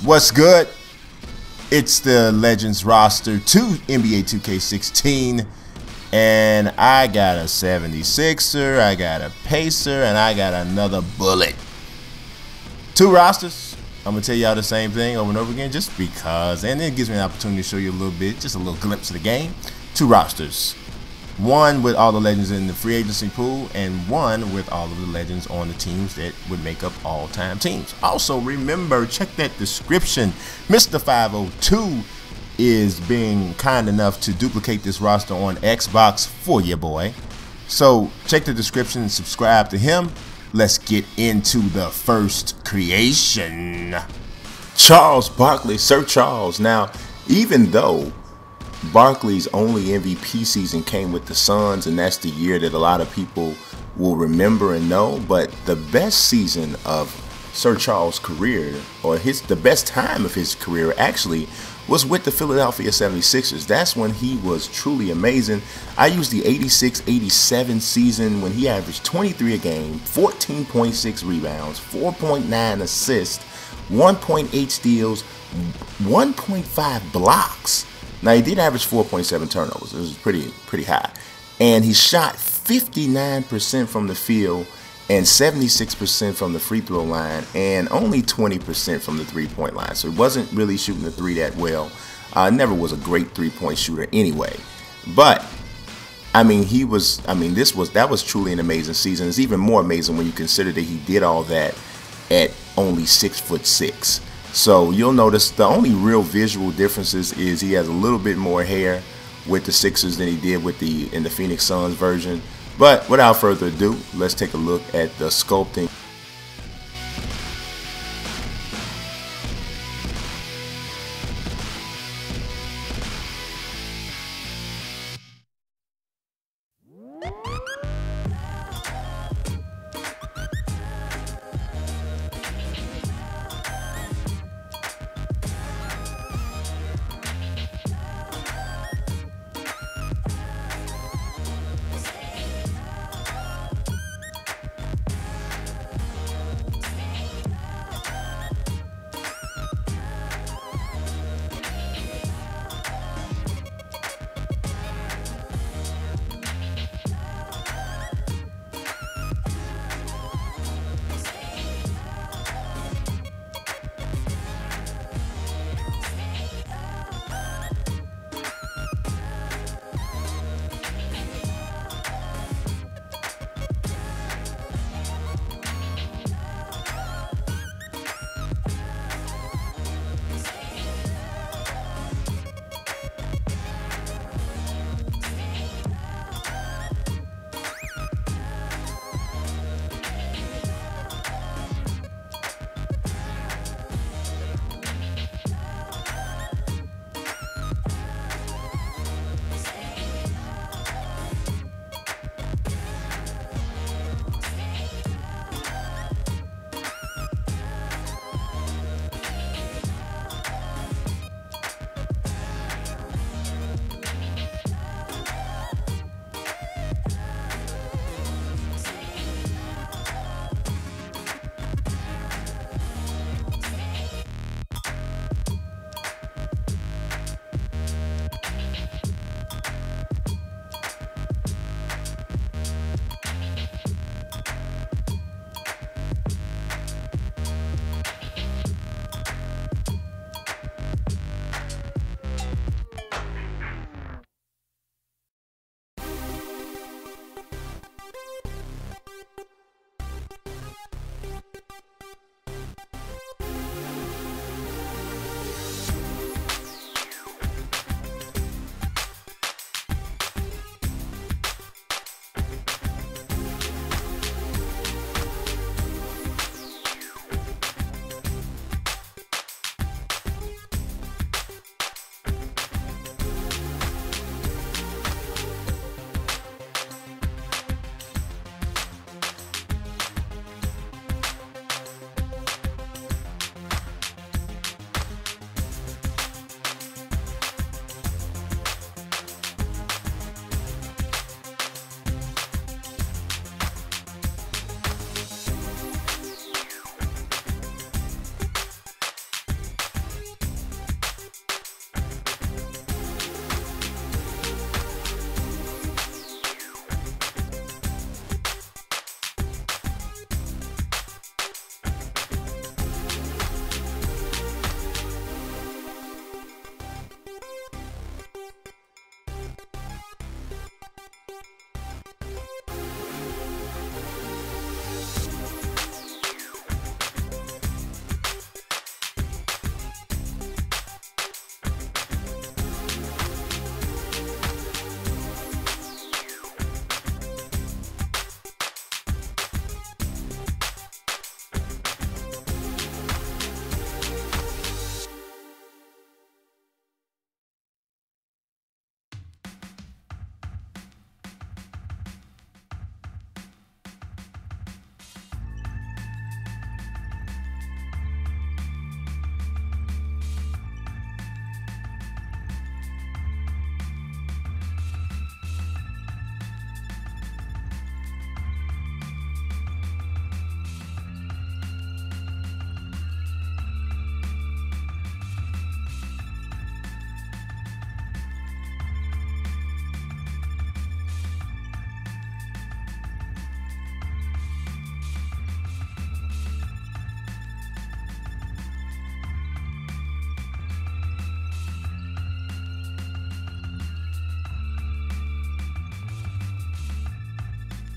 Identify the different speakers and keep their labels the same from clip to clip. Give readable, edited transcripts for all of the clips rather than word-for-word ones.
Speaker 1: What's good? It's the Legends roster to NBA 2K16, and I got a 76er, I got a Pacer, and I got another Bullet. Two rosters. I'm going to tell y'all the same thing over and over again just because, and it gives me an opportunity to show you a little bit, just a little glimpse of the game. Two rosters. One with all the legends in the free agency pool, and one with all of the legends on the teams that would make up all-time teams. Also, remember, check that description. Mr. 502 is being kind enough to duplicate this roster on Xbox for you, boy. So, check the description and subscribe to him. Let's get into the first creation.
Speaker 2: Charles Barkley, Sir Charles. Now, even though Barkley's only MVP season came with the Suns, and that's the year that a lot of people will remember and know, but the best season of Sir Charles' career, or the best time of his career actually, was with the Philadelphia 76ers. That's when he was truly amazing. I use the 86-87 season when he averaged 23 a game, 14.6 rebounds, 4.9 assists, 1.8 steals, 1.5 blocks. Now, he did average 4.7 turnovers. It was pretty high. And he shot 59% from the field and 76% from the free throw line and only 20% from the three-point line. So he wasn't really shooting the three that well. Never was a great three-point shooter anyway. But I mean, that was truly an amazing season. It's even more amazing when you consider that he did all that at only 6'6". So you'll notice the only real visual differences is he has a little bit more hair with the Sixers than he did with in the Phoenix Suns version. But without further ado, let's take a look at the sculpting.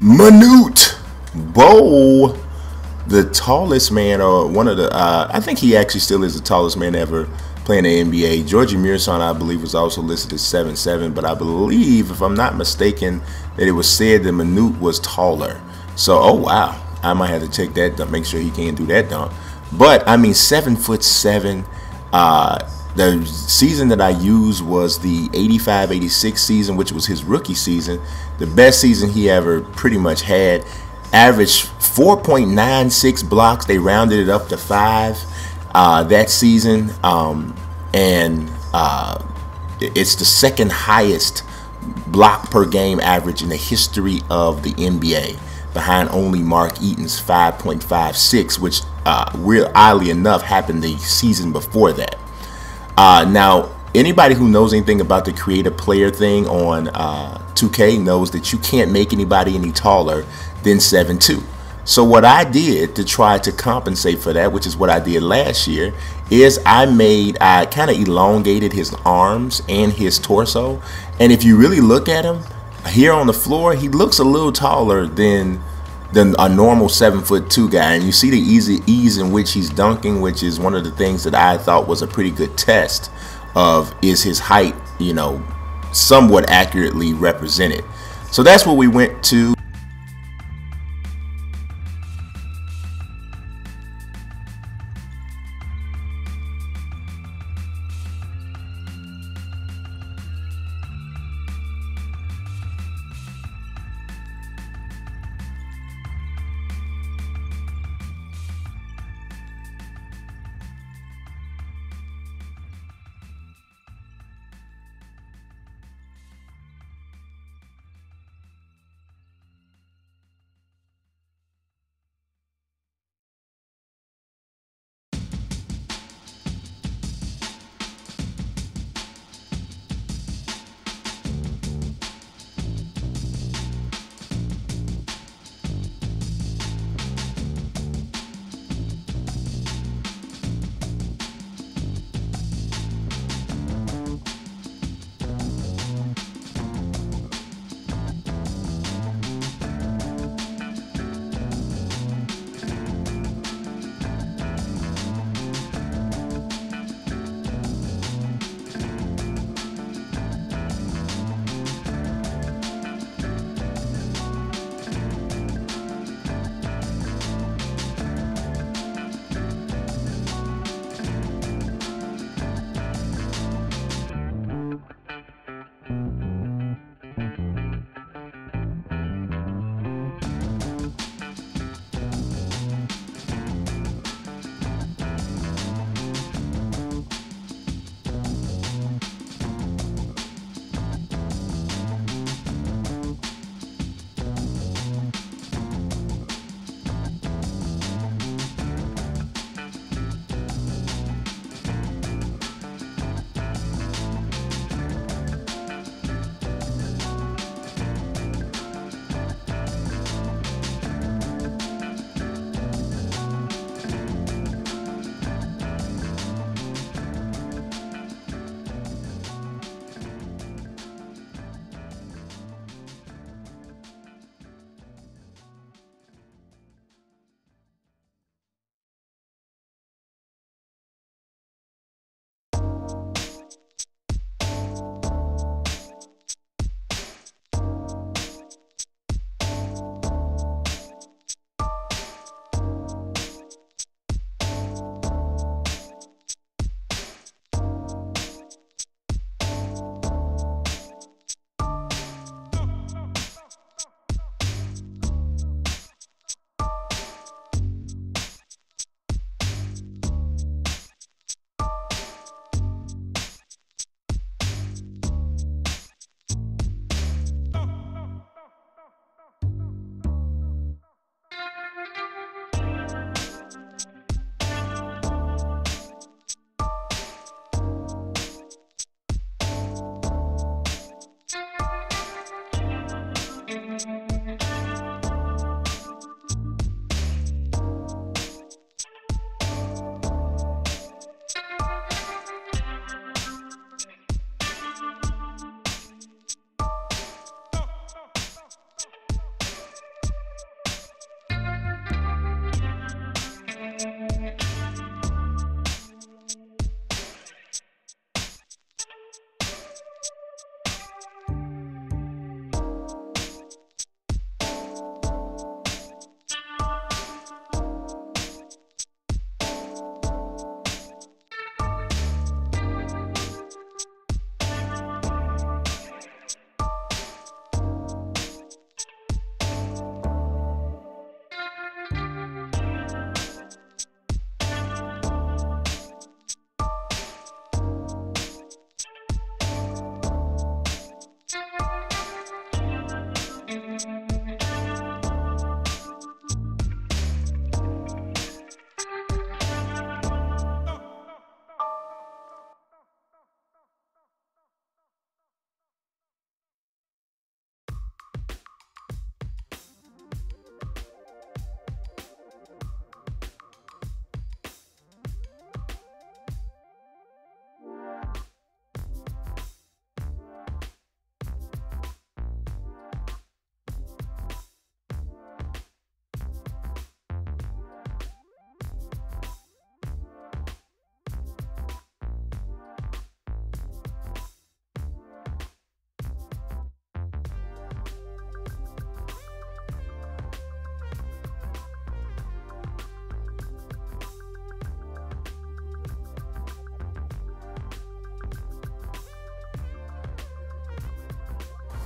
Speaker 2: Manute Bol, the tallest man, or one of the, I think he actually still is the tallest man ever playing the NBA. Georgie Miller, I believe, was also listed as 7'7", but I believe, if I'm not mistaken, that it was said that Manute was taller. So, oh wow, I might have to check that to make sure he can't do that dunk. But I mean, 7'7". The season that I used was the 85-86 season, which was his rookie season, the best season he ever pretty much had. Averaged 4.96 blocks. They rounded it up to 5 that season, and it's the second highest block per game average in the history of the NBA, behind only Mark Eaton's 5.56, which oddly enough happened the season before that. Now, anybody who knows anything about the creative player thing on 2K knows that you can't make anybody any taller than 7'2". So what I did to try to compensate for that, which is what I did last year, is I kind of elongated his arms and his torso. And if you really look at him here on the floor, he looks a little taller than a normal 7'2" guy. And you see the ease in which he's dunking, which is one of the things that I thought was a pretty good test of, is his height, you know, somewhat accurately represented. So that's what we went to.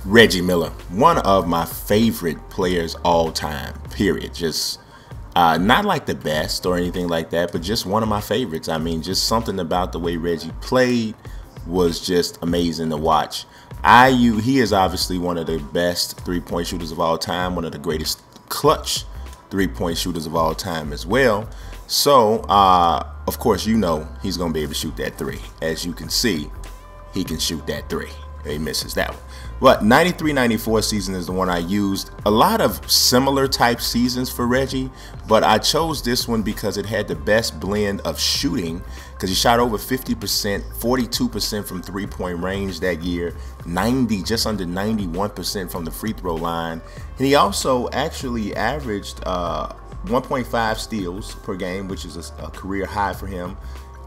Speaker 2: Reggie Miller, one of my favorite players all time, period. Just not like the best or anything like that, but just one of my favorites. I mean, just something about the way Reggie played was just amazing to watch. He is obviously one of the best three-point shooters of all time, one of the greatest clutch three-point shooters of all time as well. So, of course, you know he's going to be able to shoot that three. As you can see, he can shoot that three. He misses that one. But 93-94 season is the one I used. A lot of similar type seasons for Reggie, but I chose this one because it had the best blend of shooting, because he shot over 50%, 42% from three-point range that year, just under 91% from the free throw line. And he also actually averaged 1.5 steals per game, which is a career high for him.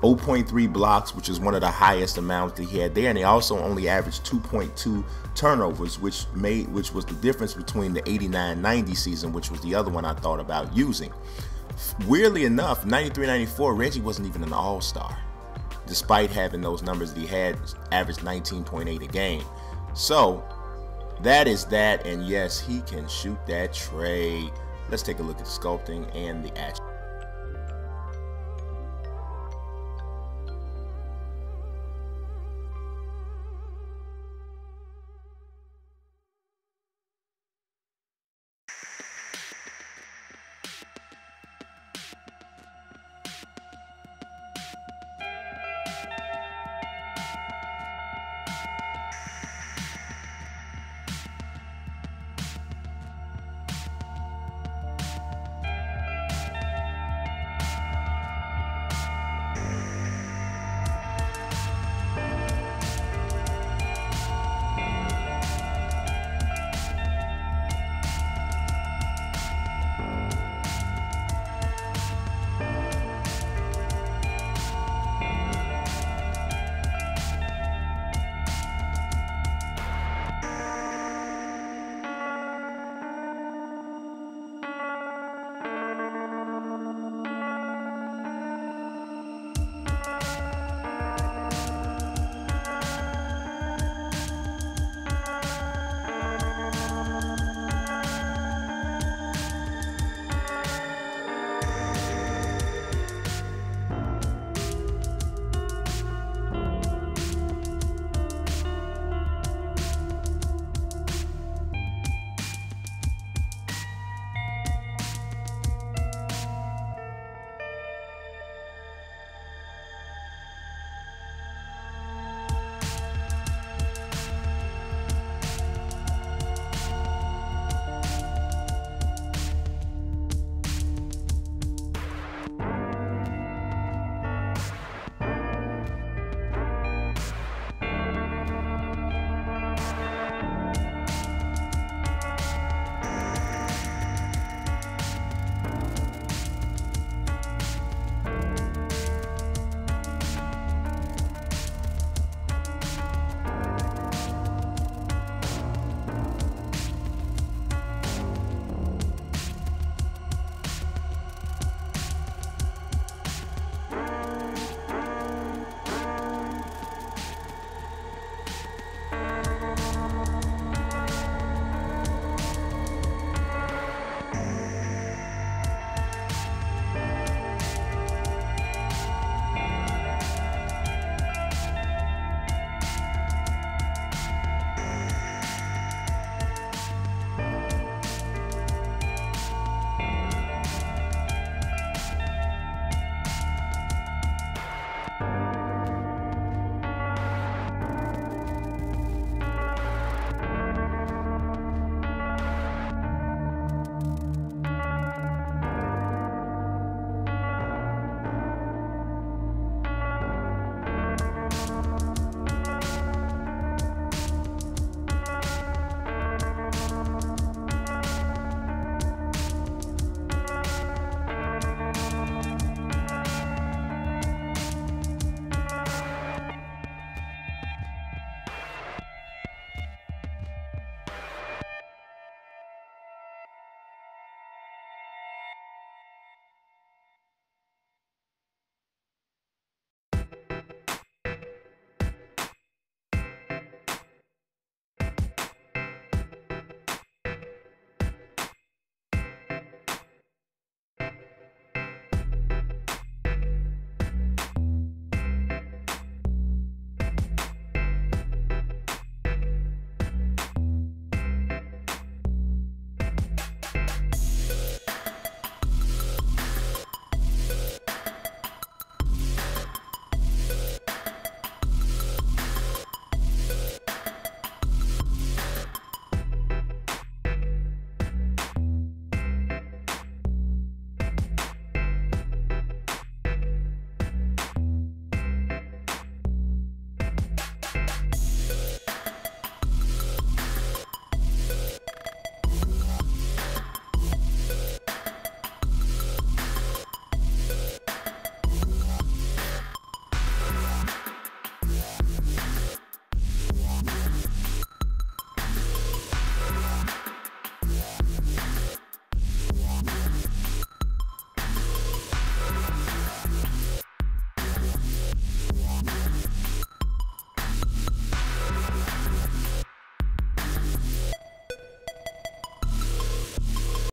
Speaker 2: 0.3 blocks, which is one of the highest amounts that he had there, and he also only averaged 2.2 turnovers, which was the difference between the 89-90 season, which was the other one I thought about using. Weirdly enough, 93-94, Reggie wasn't even an all-star, despite having those numbers that he had, averaged 19.8 a game. So that is that, and yes, he can shoot that tray. Let's take a look at the sculpting and the action.